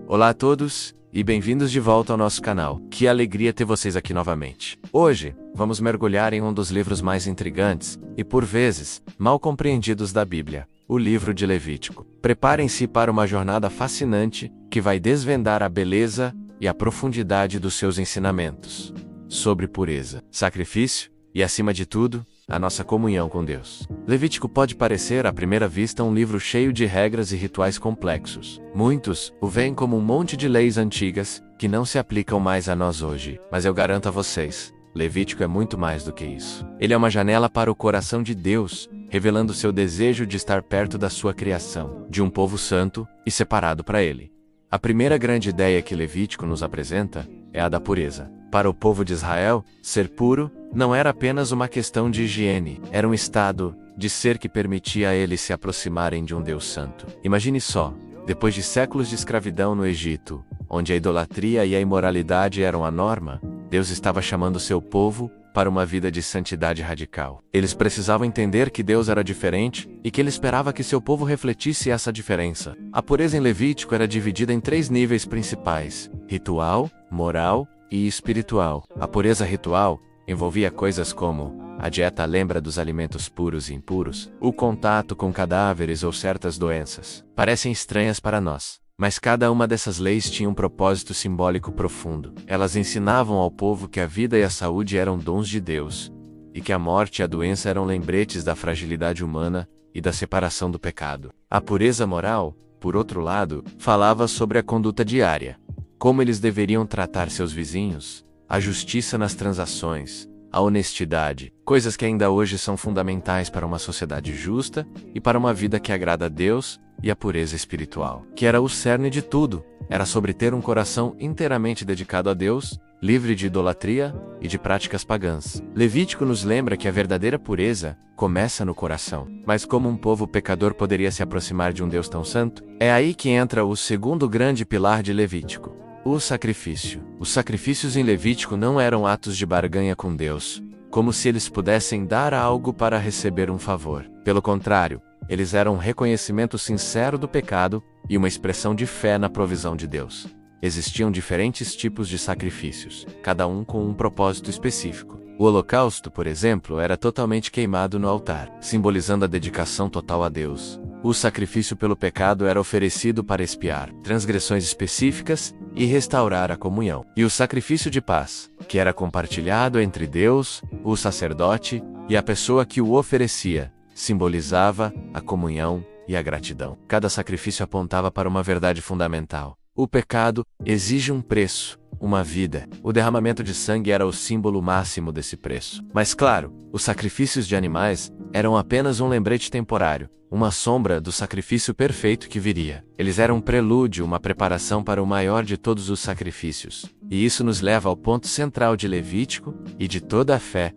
Olá a todos e bem-vindos de volta ao nosso canal. Que alegria ter vocês aqui novamente. Hoje, vamos mergulhar em um dos livros mais intrigantes e, por vezes, mal compreendidos da Bíblia, o livro de Levítico. Preparem-se para uma jornada fascinante que vai desvendar a beleza e a profundidade dos seus ensinamentos sobre pureza, sacrifício e, acima de tudo, a nossa comunhão com Deus. Levítico pode parecer, à primeira vista, um livro cheio de regras e rituais complexos. Muitos o veem como um monte de leis antigas que não se aplicam mais a nós hoje. Mas eu garanto a vocês, Levítico é muito mais do que isso. Ele é uma janela para o coração de Deus, revelando seu desejo de estar perto da sua criação, de um povo santo e separado para Ele. A primeira grande ideia que Levítico nos apresenta é a da pureza. Para o povo de Israel, ser puro não era apenas uma questão de higiene, era um estado de ser que permitia a eles se aproximarem de um Deus santo. Imagine só, depois de séculos de escravidão no Egito, onde a idolatria e a imoralidade eram a norma, Deus estava chamando seu povo para uma vida de santidade radical. Eles precisavam entender que Deus era diferente e que Ele esperava que seu povo refletisse essa diferença. A pureza em Levítico era dividida em 3 níveis principais: ritual, moral e espiritual. A pureza ritual envolvia coisas como a dieta à lembra dos alimentos puros e impuros, o contato com cadáveres ou certas doenças. Parecem estranhas para nós, mas cada uma dessas leis tinha um propósito simbólico profundo. Elas ensinavam ao povo que a vida e a saúde eram dons de Deus, e que a morte e a doença eram lembretes da fragilidade humana e da separação do pecado. A pureza moral, por outro lado, falava sobre a conduta diária, como eles deveriam tratar seus vizinhos, a justiça nas transações, a honestidade, coisas que ainda hoje são fundamentais para uma sociedade justa e para uma vida que agrada a Deus, e a pureza espiritual, que era o cerne de tudo. Era sobre ter um coração inteiramente dedicado a Deus, livre de idolatria e de práticas pagãs. Levítico nos lembra que a verdadeira pureza começa no coração. Mas como um povo pecador poderia se aproximar de um Deus tão santo? É aí que entra o segundo grande pilar de Levítico: o sacrifício. Os sacrifícios em Levítico não eram atos de barganha com Deus, como se eles pudessem dar algo para receber um favor. Pelo contrário, eles eram um reconhecimento sincero do pecado e uma expressão de fé na provisão de Deus. Existiam diferentes tipos de sacrifícios, cada um com um propósito específico. O holocausto, por exemplo, era totalmente queimado no altar, simbolizando a dedicação total a Deus. O sacrifício pelo pecado era oferecido para expiar transgressões específicas e restaurar a comunhão. E o sacrifício de paz, que era compartilhado entre Deus, o sacerdote e a pessoa que o oferecia, simbolizava a comunhão e a gratidão. Cada sacrifício apontava para uma verdade fundamental: o pecado exige um preço, uma vida. O derramamento de sangue era o símbolo máximo desse preço. Mas claro, os sacrifícios de animais eram apenas um lembrete temporário, uma sombra do sacrifício perfeito que viria. Eles eram um prelúdio, uma preparação para o maior de todos os sacrifícios. E isso nos leva ao ponto central de Levítico e de toda a fé: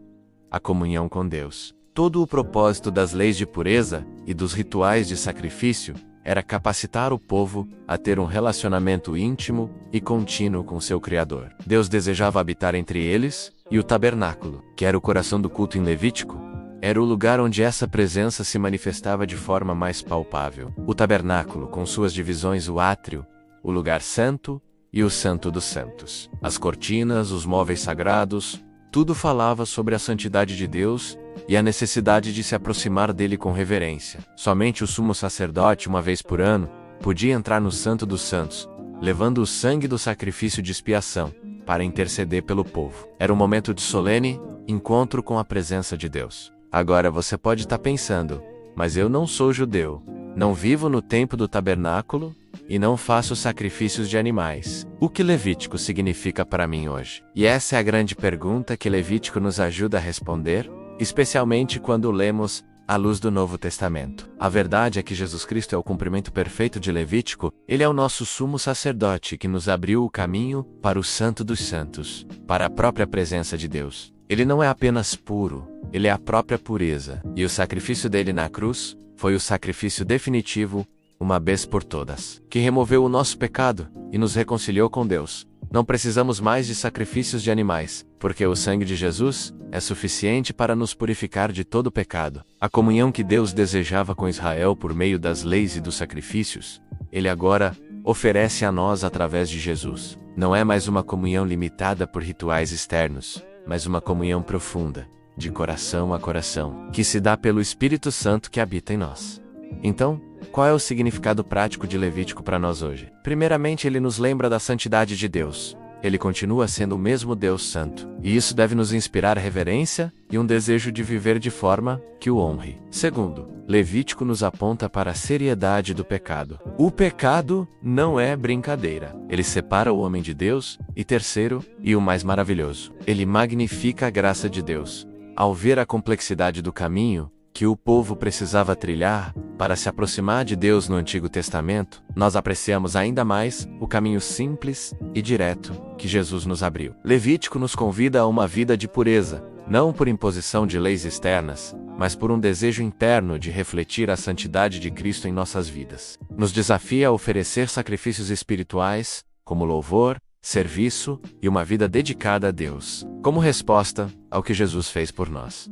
a comunhão com Deus. Todo o propósito das leis de pureza e dos rituais de sacrifício era capacitar o povo a ter um relacionamento íntimo e contínuo com seu Criador. Deus desejava habitar entre eles, e o tabernáculo, que era o coração do culto em Levítico, era o lugar onde essa presença se manifestava de forma mais palpável. O tabernáculo, com suas divisões: o átrio, o lugar santo e o santo dos santos. As cortinas, os móveis sagrados, tudo falava sobre a santidade de Deus e a necessidade de se aproximar dele com reverência. Somente o sumo sacerdote, uma vez por ano, podia entrar no Santo dos Santos, levando o sangue do sacrifício de expiação, para interceder pelo povo. Era um momento de solene encontro com a presença de Deus. Agora você pode estar pensando: mas eu não sou judeu, não vivo no tempo do tabernáculo e não faço sacrifícios de animais. O que Levítico significa para mim hoje? E essa é a grande pergunta que Levítico nos ajuda a responder, especialmente quando lemos à luz do Novo Testamento. A verdade é que Jesus Cristo é o cumprimento perfeito de Levítico. Ele é o nosso sumo sacerdote que nos abriu o caminho para o Santo dos Santos, para a própria presença de Deus. Ele não é apenas puro, ele é a própria pureza. E o sacrifício dele na cruz foi o sacrifício definitivo, uma vez por todas, que removeu o nosso pecado e nos reconciliou com Deus. Não precisamos mais de sacrifícios de animais, porque o sangue de Jesus é suficiente para nos purificar de todo pecado. A comunhão que Deus desejava com Israel por meio das leis e dos sacrifícios, Ele agora oferece a nós através de Jesus. Não é mais uma comunhão limitada por rituais externos, mas uma comunhão profunda, de coração a coração, que se dá pelo Espírito Santo que habita em nós. Então, qual é o significado prático de Levítico para nós hoje? Primeiramente, ele nos lembra da santidade de Deus. Ele continua sendo o mesmo Deus Santo, e isso deve nos inspirar reverência e um desejo de viver de forma que o honre. Segundo, Levítico nos aponta para a seriedade do pecado. O pecado não é brincadeira. Ele separa o homem de Deus. E terceiro, e o mais maravilhoso, ele magnifica a graça de Deus. Ao ver a complexidade do caminho que o povo precisava trilhar para se aproximar de Deus no Antigo Testamento, nós apreciamos ainda mais o caminho simples e direto que Jesus nos abriu. Levítico nos convida a uma vida de pureza, não por imposição de leis externas, mas por um desejo interno de refletir a santidade de Cristo em nossas vidas. Nos desafia a oferecer sacrifícios espirituais, como louvor, serviço e uma vida dedicada a Deus, como resposta ao que Jesus fez por nós.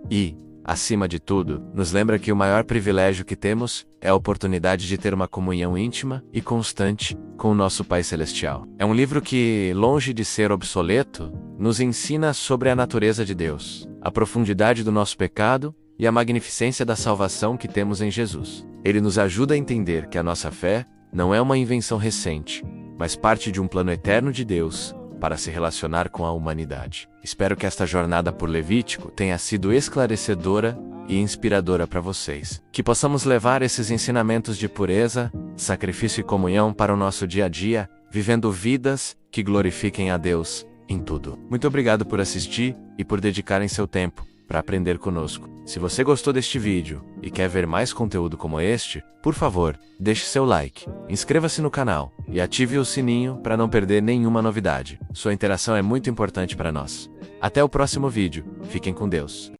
E, acima de tudo, nos lembra que o maior privilégio que temos é a oportunidade de ter uma comunhão íntima e constante com o nosso Pai Celestial. É um livro que, longe de ser obsoleto, nos ensina sobre a natureza de Deus, a profundidade do nosso pecado e a magnificência da salvação que temos em Jesus. Ele nos ajuda a entender que a nossa fé não é uma invenção recente, mas parte de um plano eterno de Deus para se relacionar com a humanidade. Espero que esta jornada por Levítico tenha sido esclarecedora e inspiradora para vocês. Que possamos levar esses ensinamentos de pureza, sacrifício e comunhão para o nosso dia a dia, vivendo vidas que glorifiquem a Deus em tudo. Muito obrigado por assistir e por dedicarem seu tempo para aprender conosco. Se você gostou deste vídeo e quer ver mais conteúdo como este, por favor, deixe seu like, inscreva-se no canal e ative o sininho para não perder nenhuma novidade. Sua interação é muito importante para nós. Até o próximo vídeo. Fiquem com Deus.